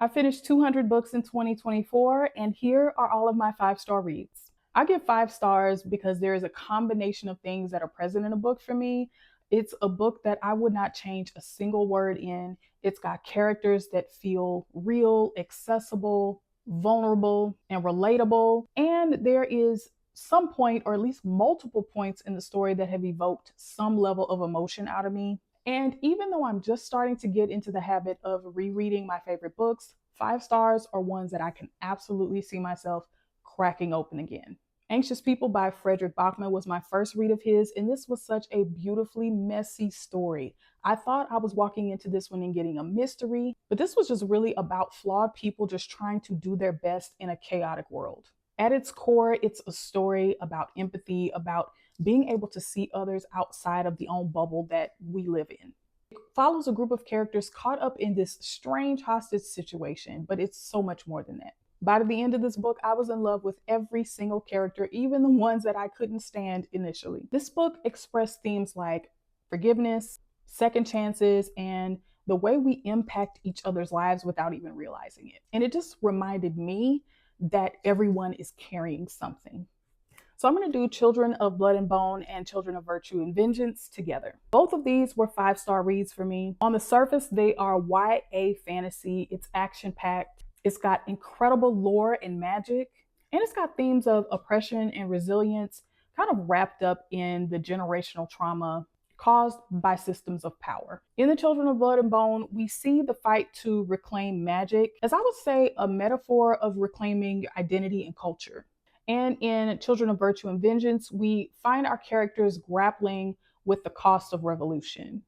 I finished 200 books in 2024, and here are all of my 5-star reads. I give 5 stars because there is a combination of things that are present in a book for me. It's a book that I would not change a single word in. It's got characters that feel real, accessible, vulnerable, and relatable. And there is some point, or at least multiple points in the story that have evoked some level of emotion out of me. And even though I'm just starting to get into the habit of rereading my favorite books, 5 stars are ones that I can absolutely see myself cracking open again. Anxious People by Frederick Bachman was my first read of his, and this was such a beautifully messy story. I thought I was walking into this one and getting a mystery, but this was just really about flawed people just trying to do their best in a chaotic world. At its core, it's a story about empathy, about being able to see others outside of the own bubble that we live in. It follows a group of characters caught up in this strange hostage situation, but it's so much more than that. By the end of this book, I was in love with every single character, even the ones that I couldn't stand initially. This book expressed themes like forgiveness, second chances, and the way we impact each other's lives without even realizing it. And it just reminded me that everyone is carrying something. So I'm going to do Children of Blood and Bone and Children of Virtue and Vengeance together. Both of these were 5-star reads for me. On the surface, they are YA fantasy. It's action-packed. It's got incredible lore and magic. And it's got themes of oppression and resilience kind of wrapped up in the generational trauma caused by systems of power. In the Children of Blood and Bone, we see the fight to reclaim magic as I would say a metaphor of reclaiming identity and culture. And in Children of Virtue and Vengeance, we find our characters grappling with the cost of revolution.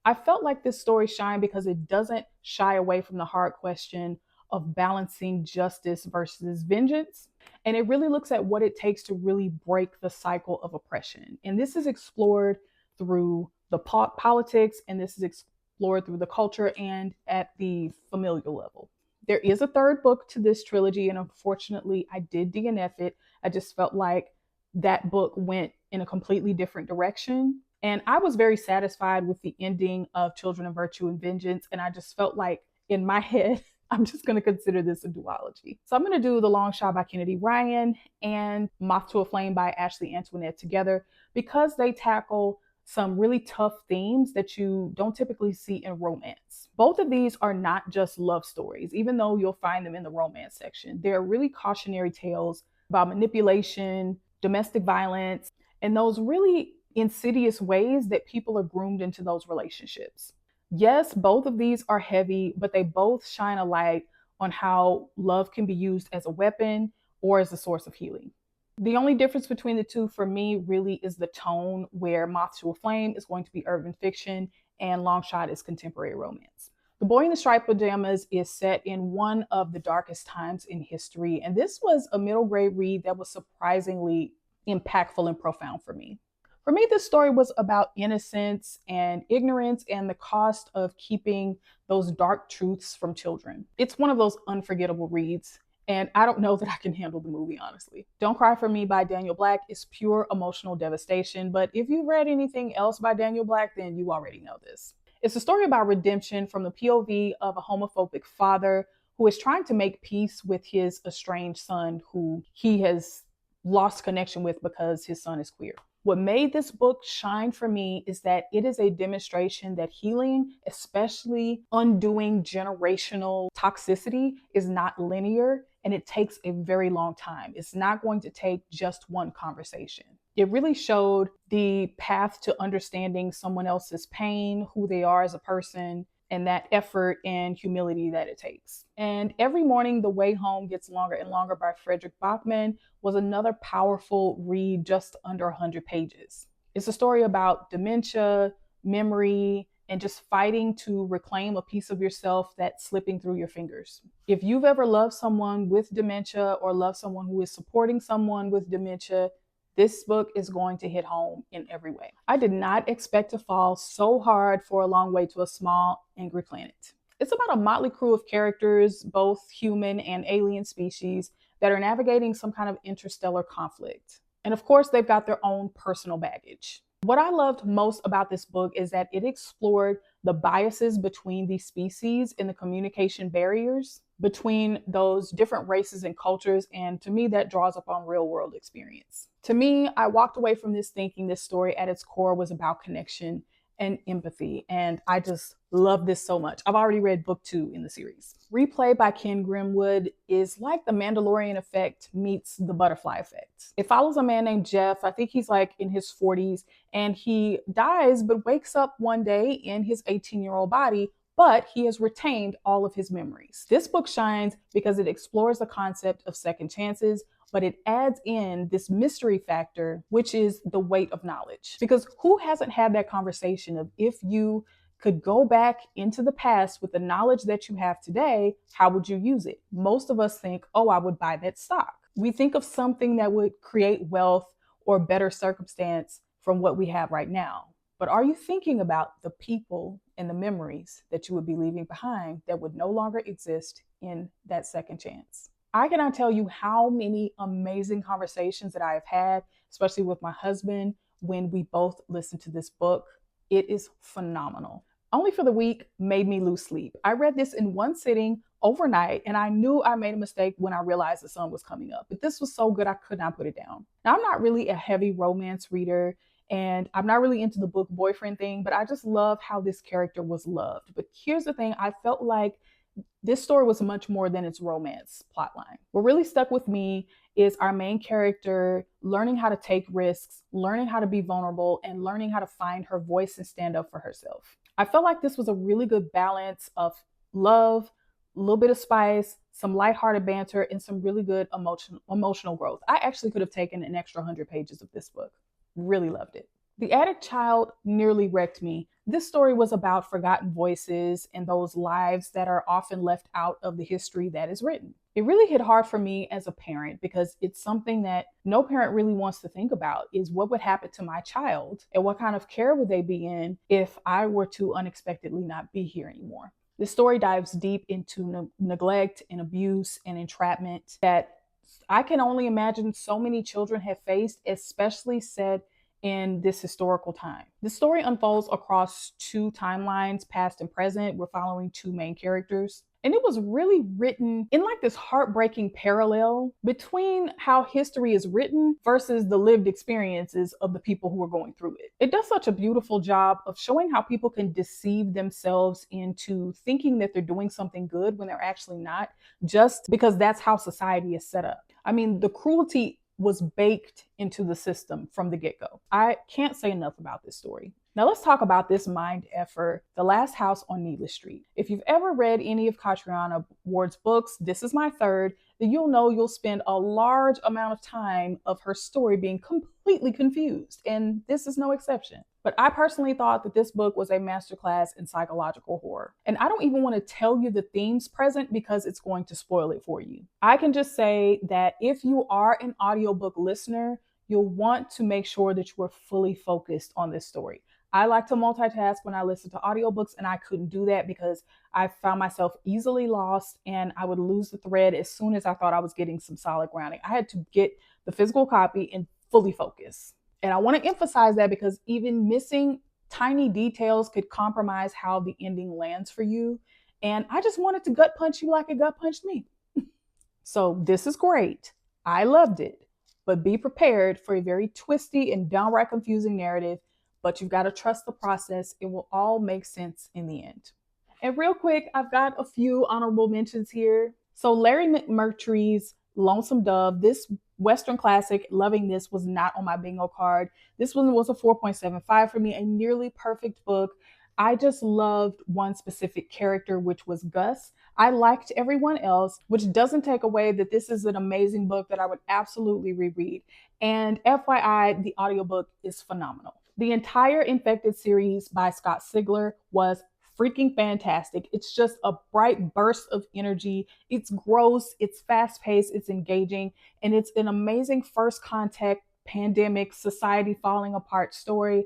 I felt like this story shined because it doesn't shy away from the hard question of balancing justice versus vengeance. And it really looks at what it takes to really break the cycle of oppression. And this is explored through the politics, and this is explored through the culture and at the familial level. There is a third book to this trilogy, and unfortunately, I did DNF it. I just felt like that book went in a completely different direction. And I was very satisfied with the ending of Children of Virtue and Vengeance. And I just felt like in my head, I'm just going to consider this a duology. So I'm going to do The Long Shot by Kennedy Ryan and Moth to a Flame by Ashley Antoinette together because they tackle some really tough themes that you don't typically see in romance. Both of these are not just love stories, even though you'll find them in the romance section. They're really cautionary tales about manipulation, domestic violence, and those really insidious ways that people are groomed into those relationships. Yes, both of these are heavy, but they both shine a light on how love can be used as a weapon or as a source of healing. The only difference between the two for me really is the tone, where Moth to a Flame is going to be urban fiction and Long Shot is contemporary romance. The Boy in the Striped Pajamas is set in one of the darkest times in history, and this was a middle grade read that was surprisingly impactful and profound for me. For me, this story was about innocence and ignorance and the cost of keeping those dark truths from children. It's one of those unforgettable reads. And I don't know that I can handle the movie, honestly. Don't Cry for Me by Daniel Black is pure emotional devastation. But if you've read anything else by Daniel Black, then you already know this. It's a story about redemption from the POV of a homophobic father who is trying to make peace with his estranged son, who he has lost connection with because his son is queer. What made this book shine for me is that it is a demonstration that healing, especially undoing generational toxicity, is not linear and it takes a very long time. It's not going to take just one conversation. It really showed the path to understanding someone else's pain, who they are as a person, and that effort and humility that it takes. And Every Morning the Way Home Gets Longer and Longer by Frederick Bachman was another powerful read, just under 100 pages. It's a story about dementia, memory, and just fighting to reclaim a piece of yourself that's slipping through your fingers. If you've ever loved someone with dementia or loved someone who is supporting someone with dementia, this book is going to hit home in every way. I did not expect to fall so hard for A Long Way to a Small, Angry Planet. It's about a motley crew of characters, both human and alien species, that are navigating some kind of interstellar conflict. And of course, they've got their own personal baggage. What I loved most about this book is that it explored the biases between these species and the communication barriers. between those different races and cultures. And to me, that draws upon real world experience. To me, I walked away from this thinking this story at its core was about connection and empathy. And I just love this so much. I've already read book 2 in the series. Replay by Ken Grimwood is like the Mandalorian effect meets the butterfly effect. It follows a man named Jeff. I think he's like in his 40s, and he dies but wakes up one day in his 18-year-old body, but he has retained all of his memories. This book shines because it explores the concept of second chances, but it adds in this mystery factor, which is the weight of knowledge. Because who hasn't had that conversation of, if you could go back into the past with the knowledge that you have today, how would you use it? Most of us think, oh, I would buy that stock. We think of something that would create wealth or better circumstance from what we have right now. But are you thinking about the people and the memories that you would be leaving behind that would no longer exist in that second chance? I cannot tell you how many amazing conversations that I have had, especially with my husband, when we both listened to this book. It is phenomenal. Only for the Week made me lose sleep. I read this in one sitting overnight, and I knew I made a mistake when I realized the sun was coming up. But this was so good, I could not put it down. Now, I'm not really a heavy romance reader, and I'm not really into the book boyfriend thing, but I just love how this character was loved. But here's the thing, I felt like this story was much more than its romance plotline. What really stuck with me is our main character learning how to take risks, learning how to be vulnerable, and learning how to find her voice and stand up for herself. I felt like this was a really good balance of love, a little bit of spice, some lighthearted banter, and some really good emotional growth. I actually could have taken an extra 100 pages of this book. Really loved it. The Addict Child nearly wrecked me. This story was about forgotten voices and those lives that are often left out of the history that is written. It really hit hard for me as a parent because it's something that no parent really wants to think about, is what would happen to my child and what kind of care would they be in if I were to unexpectedly not be here anymore. This story dives deep into neglect and abuse and entrapment that I can only imagine so many children have faced, especially set in this historical time. The story unfolds across 2 timelines, past and present. We're following 2 main characters. And it was really written in like this heartbreaking parallel between how history is written versus the lived experiences of the people who are going through it. It does such a beautiful job of showing how people can deceive themselves into thinking that they're doing something good when they're actually not, just because that's how society is set up. I mean, the cruelty was baked into the system from the get-go. I can't say enough about this story. Now let's talk about this mind effer, The Last House on Needless Street. If you've ever read any of Catriona Ward's books, this is my third, then you'll know you'll spend a large amount of time of her story being completely confused, and this is no exception. But I personally thought that this book was a masterclass in psychological horror. And I don't even want to tell you the themes present because it's going to spoil it for you. I can just say that if you are an audiobook listener, you'll want to make sure that you are fully focused on this story. I like to multitask when I listen to audiobooks, and I couldn't do that because I found myself easily lost and I would lose the thread as soon as I thought I was getting some solid grounding. I had to get the physical copy and fully focus. And I want to emphasize that because even missing tiny details could compromise how the ending lands for you. And I just wanted to gut punch you like it gut punched me. So this is great. I loved it. But be prepared for a very twisty and downright confusing narrative. But you've got to trust the process. It will all make sense in the end. And real quick, I've got a few honorable mentions here. So Larry McMurtry's Lonesome Dove, this Western classic, loving this, was not on my bingo card. This one was a 4.75 for me, a nearly perfect book. I just loved one specific character, which was Gus. I liked everyone else, which doesn't take away that this is an amazing book that I would absolutely reread. And FYI, the audiobook is phenomenal. The entire Infected series by Scott Sigler was freaking fantastic. It's just a bright burst of energy. It's gross, it's fast-paced, it's engaging, and it's an amazing first contact, pandemic, society falling apart story.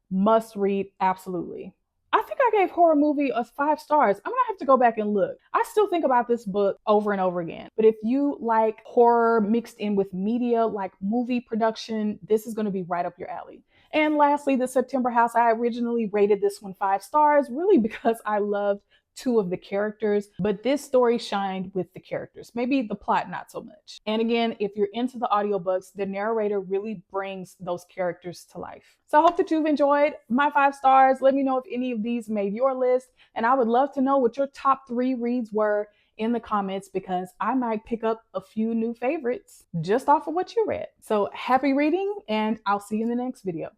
Must read, absolutely. I think I gave Horror Movie a 5 stars. I'm gonna have to go back and look. I still think about this book over and over again. But if you like horror mixed in with media, like movie production, this is gonna be right up your alley. And lastly, The September House. I originally rated this one 5 stars, really because I loved two of the characters, but this story shined with the characters. Maybe the plot, not so much. And again, if you're into the audiobooks, the narrator really brings those characters to life. So I hope that you've enjoyed my 5 stars. Let me know if any of these made your list. And I would love to know what your top 3 reads were in the comments, because I might pick up a few new favorites just off of what you read. So happy reading, and I'll see you in the next video.